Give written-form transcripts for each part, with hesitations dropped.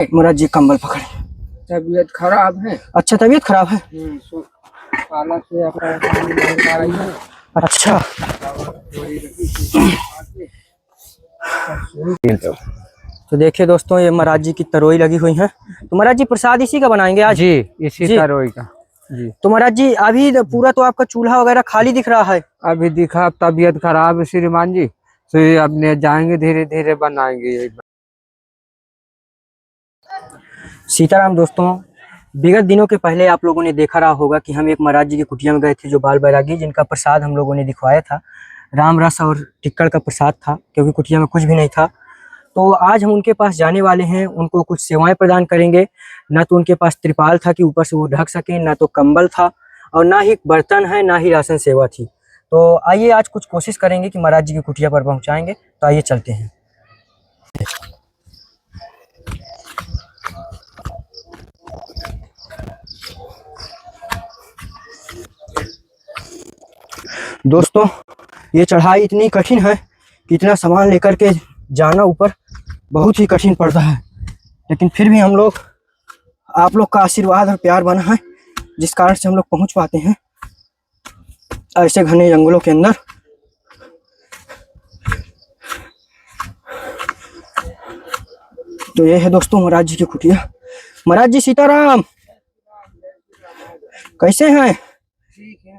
मुराद जी कंबल पकड़े। तबीयत खराब है। अच्छा, तबीयत खराब है। काला से अपना पानी नहीं आ रही है। अच्छा, तो देखिए दोस्तों, ये महाराज जी की तरोई लगी हुई है। तो महाराज जी प्रसाद इसी का बनाएंगे आज? जी, इसी जी। तरोई का। जी, तो महाराज जी अभी पूरा तो आपका चूल्हा वगैरह खाली दिख रहा है। अभी दिखा तबीयत खराब है श्रीमान जी, तो ये अपने जाएंगे, धीरे धीरे बनाएंगे ये। सीताराम दोस्तों, विगत दिनों के पहले आप लोगों ने देखा रहा होगा कि हम एक महाराज जी की कुटिया में गए थे, जो बाल बैरागी, जिनका प्रसाद हम लोगों ने दिखवाया था। राम रस और टिक्कड़ का प्रसाद था, क्योंकि कुटिया में कुछ भी नहीं था। तो आज हम उनके पास जाने वाले हैं, उनको कुछ सेवाएं प्रदान करेंगे। ना तो उनके पास त्रिपाल था कि ऊपर से वो ढक सके, ना तो कंबल था, और ना ही बर्तन है, ना ही राशन सेवा थी। तो आइए आज कुछ कोशिश करेंगे कि महाराज जी की कुटिया पर पहुंचाएंगे। तो आइए चलते हैं। दोस्तों, ये चढ़ाई इतनी कठिन है कि इतना सामान लेकर के जाना ऊपर बहुत ही कठिन पड़ता है, लेकिन फिर भी हम लोग, आप लोग का आशीर्वाद और प्यार बना है, जिस कारण से हम लोग पहुंच पाते हैं ऐसे घने जंगलों के अंदर। तो ये है दोस्तों महाराज जी की कुटिया। महाराज जी सीताराम, कैसे हैं? ठीक है।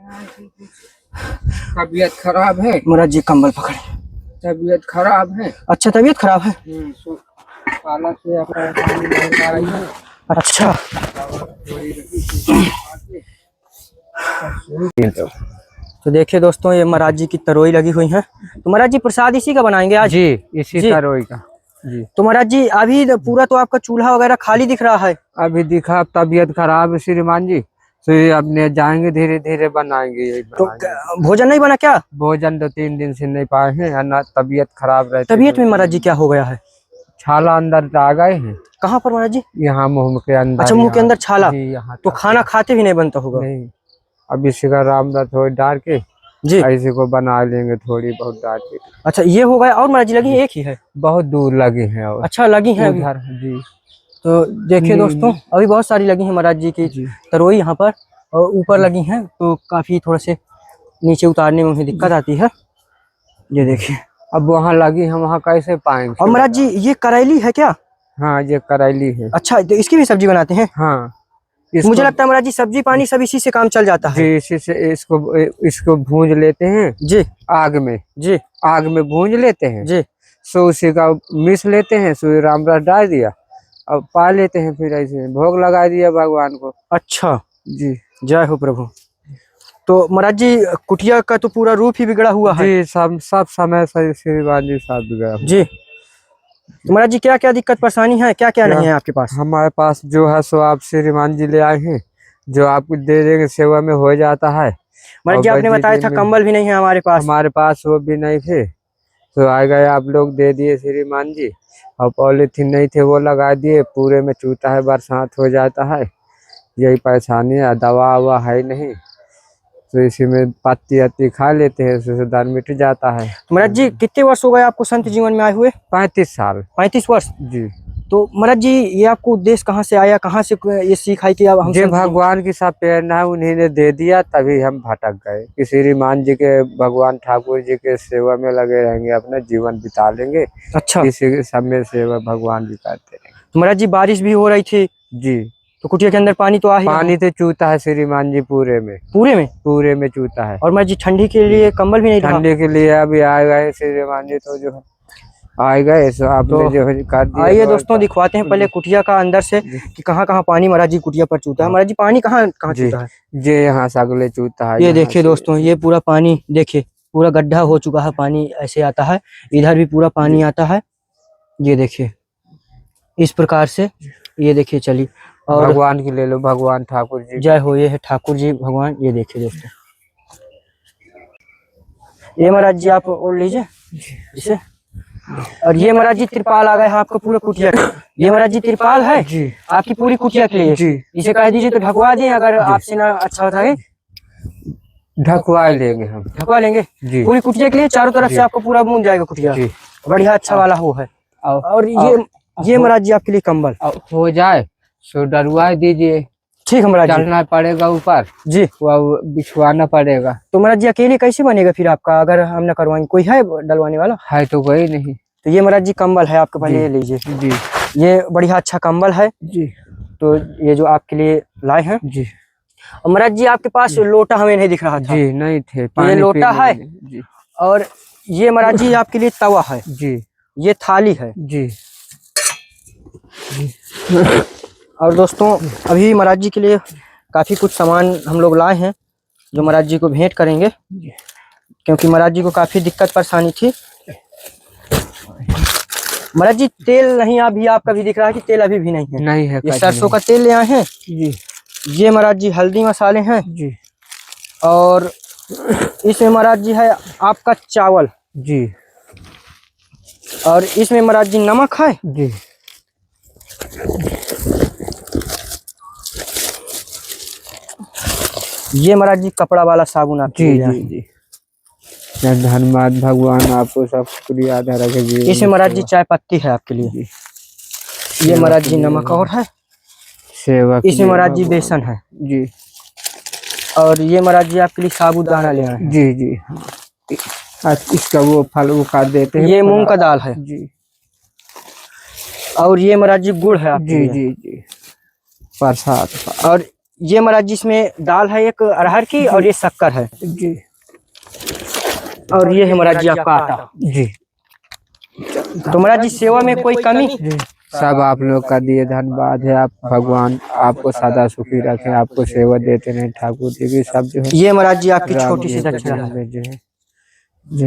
तबीयत खराब है। महाराज जी कंबल पकड़े। तबीयत खराब है। अच्छा, तबीयत खराब है। काला से अपना पानी नहीं आ रही है। अच्छा, तो देखिए दोस्तों, ये महाराज जी की तरोई लगी हुई है। तो महाराज जी प्रसाद इसी का बनाएंगे आज? जी, इसी तरोई का। जी, तो महाराज जी अभी पूरा तो आपका चूल्हा वगैरह खाली दिख रहा है। अभी दिखा तबीयत खराब है श्रीमान जी, तो ये अपने जाएंगे, धीरे धीरे बनाएंगे ये। तो भोजन नहीं बना क्या? भोजन 2-3 दिन से नहीं पाए हैं, है ना, तबीयत खराब रहती है। तबीयत में महाराज जी क्या हो गया है? छाला अंदर आ गए हैं। कहाँ पर महाराज जी? यहाँ मुंह के अंदर। अच्छा, मुंह के अंदर छाला। यहाँ तो खाना खाते भी नहीं बनता होगा? नहीं, अब इसी का रामदा थोड़ी डाल के जी, ऐसे को बना लेंगे, थोड़ी बहुत डाल के। अच्छा, ये हो गया। और महाराज जी लगी एक ही है? बहुत दूर लगी है और। अच्छा, लगी है अभी? उधर। जी, तो देखिए दोस्तों, अभी बहुत सारी लगी है महाराज जी की तरोई यहाँ पर, और ऊपर लगी हैं, तो काफी थोड़ा से नीचे उतारने में दिक्कत आती है। ये देखिए, अब वहाँ लगी है, वहाँ कैसे पाएंगे? और महाराज जी ये करेली है क्या? हाँ, ये करेली है। अच्छा, तो इसकी भी सब्जी बनाते हैं? हाँ, मुझे लगता है महाराज जी सब्जी पानी सब इसी से काम चल जाता है। जी, इसी से इसको भूंज लेते हैं जी, आग में। जी, आग में भूंज लेते हैं, जी। सो उसी का मिस लेते हैं, सो राम रस डाल दिया, अब पा लेते हैं, फिर ऐसे भोग लगा दिया भगवान को। अच्छा जी, जय हो प्रभु। तो महाराज जी कुटिया का तो पूरा रूप ही बिगड़ा हुआ है। जी, सब समय से श्रीमान जी साहब बिगड़ा हुआ। जी, तो महाराज जी क्या क्या दिक्कत परेशानी है, क्या क्या नहीं है आपके पास? हमारे पास जो है सो आप श्रीमान जी ले आए हैं, जो आपको दे देंगे, सेवा में हो जाता है। महाराज जी आपने बताया था कंबल भी नहीं है हमारे पास। हमारे पास वो भी नहीं थे, तो आ गए आप लोग, दे दिए श्रीमान जी। और पॉलीथीन नहीं थे, वो लगा दिए, पूरे में चूता है, बरसात हो जाता है, यही परेशानी है। दवा ववा है नहीं, तो इसी में पत्ती अत्ती खा लेते हैं, उससे दर्द मिट जाता है। महाराज जी कितने वर्ष हो गए आपको संत जीवन में आए हुए? 35 साल। 35 वर्ष। जी। तो महाराज जी ये आपको उद्देश्य कहाँ से आया, कहाँ से ये सीख आई कि अब हम जो भगवान की सब प्रेरणा है उन्हीं ने दे दिया, तभी हम भटक गए कि श्रीमान जी के, भगवान ठाकुर जी के सेवा में लगे रहेंगे, अपना जीवन बिता लेंगे। अच्छा, इसी समय सेवा भगवान जी करते रहेंगे। तो महाराज जी बारिश भी हो रही थी, जी, तो कुटिया के अंदर पानी तो आ ही रहा है। पानी तो चूता है श्रीमान जी, पूरे में चूता है। और महाराज जी ठंडी के लिए कंबल भी नहीं था? ठंडी के लिए अभी आ गए श्रीमान जी, तो जो आ गए, सो आपने जो कर दिया। आइए दोस्तों दिखवाते हैं पहले कुटिया का अंदर से कि कहाँ कहाँ पानी महाराज जी कुटिया पर चूता है। महाराज जी पानी कहाँ कहाँ चूता है? ये यहाँ सगले चूता है। ये देखिए दोस्तों, ये पूरा पानी देखिए, पूरा गड्ढा हो चुका है, पानी ऐसे आता है, इधर भी पूरा पानी आता है। ये देखिए इस प्रकार से, ये देखिए चलिए। और भगवान की ले लो, भगवान ठाकुर जी जय हो, ये है ठाकुर जी भगवान। ये देखिए दोस्तों, ये महाराज जी आप ओढ़ लीजिए जिसे। और ये महाराज जी त्रिपाल आ गए हैं आपको पूरा कुटिया। ये महाराज जी त्रिपाल है जी, आपकी पूरी कुटिया के लिए। जी, इसे कह दीजिए तो ढकवा दें, अगर आपसे ना अच्छा होता है ढकवा लेंगे हम। ढकवा लेंगे जी, पूरी कुटिया के लिए, चारों तरफ से आपको पूरा मून जाएगा कुटिया। जी, बढ़िया अच्छा वाला वो है। और ये ये महाराज जी आपके लिए कंबल। हो जाए तो डरवा दीजिए। ठीक है महाराज जी। चढ़ना पड़ेगा ऊपर जी। वो बिछवाना पड़ेगा। तो महाराज जी अकेले कैसे बनेगा फिर आपका, अगर हम न करवाएंगे? कोई है डलवाने वाला? है तो कोई नहीं। तो ये महाराज जी कंबल है आपके, पहले ये लीजिए जी। ये बढ़िया अच्छा कंबल है जी। तो ये जो आपके लिए लाए हैं। जी। और महाराज जी आपके पास लोटा हमें नहीं दिख रहा था। जी नहीं थे। ये लोटा है। जी। और ये महाराज जी आपके लिए तवा है। जी। ये थाली है। जी। और दोस्तों अभी महाराज जी के लिए काफी कुछ सामान हम लोग लाए हैं जो महाराज जी को भेंट करेंगे, क्योंकि महाराज जी को काफी दिक्कत परेशानी थी। महाराज जी तेल नहीं अभी आपका भी दिख रहा है कि तेल अभी भी नहीं है? नहीं है। ये सरसों का तेल ले आए हैं जी। ये महाराज जी हल्दी मसाले हैं जी। और इसमें महाराज जी है आपका चावल। जी। और इसमें महाराज जी नमक है। जी। ये महाराज जी कपड़ा वाला साबुन आपके जी। लिए जी। जी। धन्यवाद भगवान, आपको सब शुक्रिया अदा रखे। इसमें महाराज जी चाय पत्ती है आपके लिए। ये महाराज जी नमक और है। सेवा। इसमें महाराज जी बेसन है। जी। और ये महाराज जी आपके लिए साबूदाना ले आए हैं। जी। जी। इसका वो फल वो खा देते हैं। ये मूंग का दाल है। जी। और ये महाराज जी गुड़ है आपके जी। लिए। जी। जी। प्रसाद। और ये महाराज जी इसमें दाल है एक अरहर की और ये शक्कर है। जी। और ये है महाराज जी आपका आटा। जी। तो महाराज जी सेवा में कोई कमी? जी। सब आप लोग का दिए धन्यवाद है। आप भगवान आपको सदा सुखी रखें, आपको सेवा देते रहे ठाकुर जी की। सब जो है ये महाराज जी आपकी राम छोटी जी सी के दक्षिणा जन्म है। में जो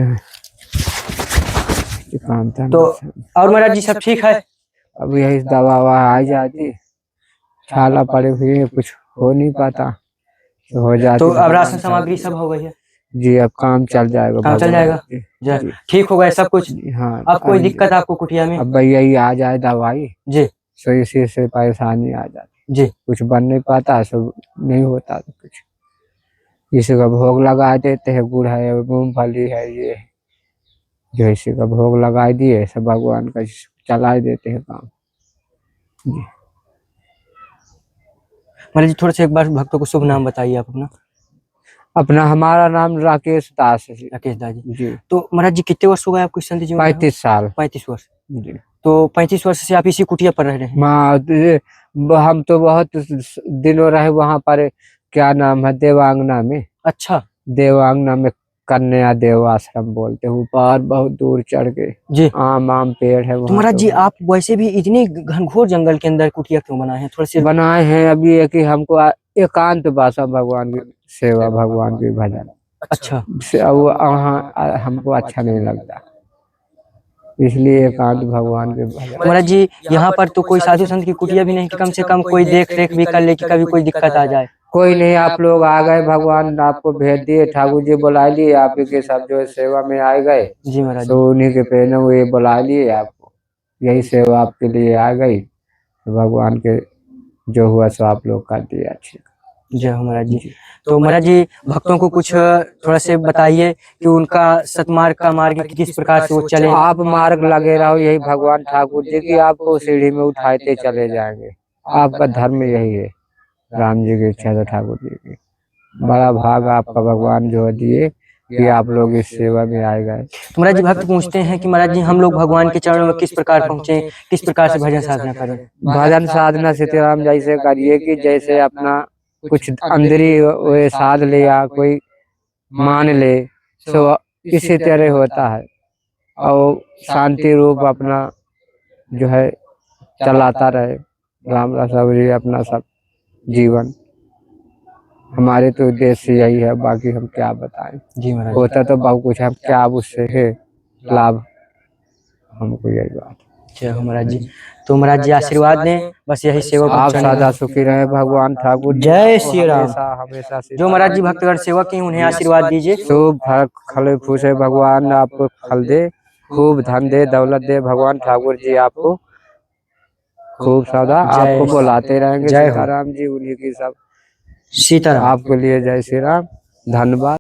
है जो काम था। तो और महाराज जी सब ठीक है? अब यही दवा ववा आ जाती, छाला पड़े हुए हैं, कुछ हो नहीं पाता तो हो जाती। तो अब राशन सामग्री सब हो गई है? जी अब काम चल जाएगा। काम चल जाएगा। जी। ठीक हो गया सब कुछ? हाँ। अब कोई दिक्कत आपको कुटिया में? अब भैया ही आ जाए दवाई जी। तो इसी से परेशानी आ जाती। जी। कुछ बन नहीं पाता, सब नहीं होता तो कुछ। इसी का भोग लगा देते हैं, गुड़ है, मूंगफली है, ये जो इसी का भोग लगा दिए, सब भगवान का चला देते हैं काम। जी। महाराज जी थोड़ा सा एक बार भक्तों को शुभ नाम बताइए आप अपना। अपना हमारा नाम राकेश दास है। राकेश दास जी। जी। तो महाराज जी कितने वर्ष हो गए आपको इस संत जीवन में? 35 साल। 35 वर्ष। जी। तो 35 वर्ष से आप इसी कुटिया पर रह रहे हैं? हम तो बहुत दिनों रहे वहां पर, क्या नाम है, देवांगना में। अच्छा। देवांगना में कन्या देव आश्रम बोलते हैं, ऊपर बहुत दूर चढ़ के जी। आम पेड़ है तो वहाँ। महाराज जी आप वैसे भी इतनी घनघोर जंगल के अंदर कुटिया क्यों बनाए हैं? थोड़ा से बनाए हैं अभी है कि हमको एकांत भाषा, भगवान की सेवा, भगवान की भजन। अच्छा। वहाँ हमको अच्छा नहीं लगता, इसलिए एकांत भगवान के भजन। महाराज जी यहाँ पर तो कोई साधु संत की कुटिया भी नहीं कि कम से कम कोई देख रेख भी कर ले कि कभी कोई दिक्कत आ जाए? कोई नहीं, आप लोग आ गए, भगवान आपको भेज दिए, ठाकुर जी बुला लिए, आप के सब जो सेवा में आ गए। जी महाराज। तो उन्हीं के प्रेरणा वो ये बुला लिए आपको, यही सेवा आपके लिए आ गई। तो भगवान के जो हुआ सो आप लोग कर दिए अच्छे। जय हो महाराज जी। तो महाराज जी भक्तों को कुछ थोड़ा से बताइए कि उनका सतमार्ग का मार्ग किस प्रकार से वो चले। आप मार्ग लगे रहो, यही भगवान ठाकुर जी की आपको सीढ़ी में उठाते चले जाएंगे। आपका धर्म यही है, राम जी की इच्छा है, ठाकुर जी की। बड़ा भाग आपका भगवान जो दिए कि आप लोग इस सेवा में आए गए। तो महाराज जी भक्त पूछते हैं कि महाराज जी हम लोग भगवान के चरणों में किस प्रकार पहुंचे, किस प्रकार से भजन साधना करें? भजन साधना सीताराम जैसे करिए कि जैसे अपना कुछ अंदरी वे साध लिया, कोई मान ले, सो इसी तरह होता है। और शांति रूप अपना जो है चलाता रहे, राम रसवरी अपना सब जीवन। हमारे तो उद्देश्य यही है, बाकी हम क्या बताएं। जी महाराज। होता तो बहुत कुछ, हम क्या उससे है लाभ, हमको यही बात। जय हो महाराज जी। तो महाराज जी आशीर्वाद दें, बस यही सेवा आप सदा सुखी रहे भगवान ठाकुर। जय श्री राम। हमेशा जो महाराज जी भक्तगण सेवा की उन्हें आशीर्वाद दीजिए। खूब फल फूस है, भगवान आपको फल दे, खूब धन दे, दौलत दे, भगवान ठाकुर जी आपको खूब सदा आपको बुलाते रहेंगे। सीताराम जी उन्हीं की सब सीताराम। आपके लिए जय श्री राम। धन्यवाद।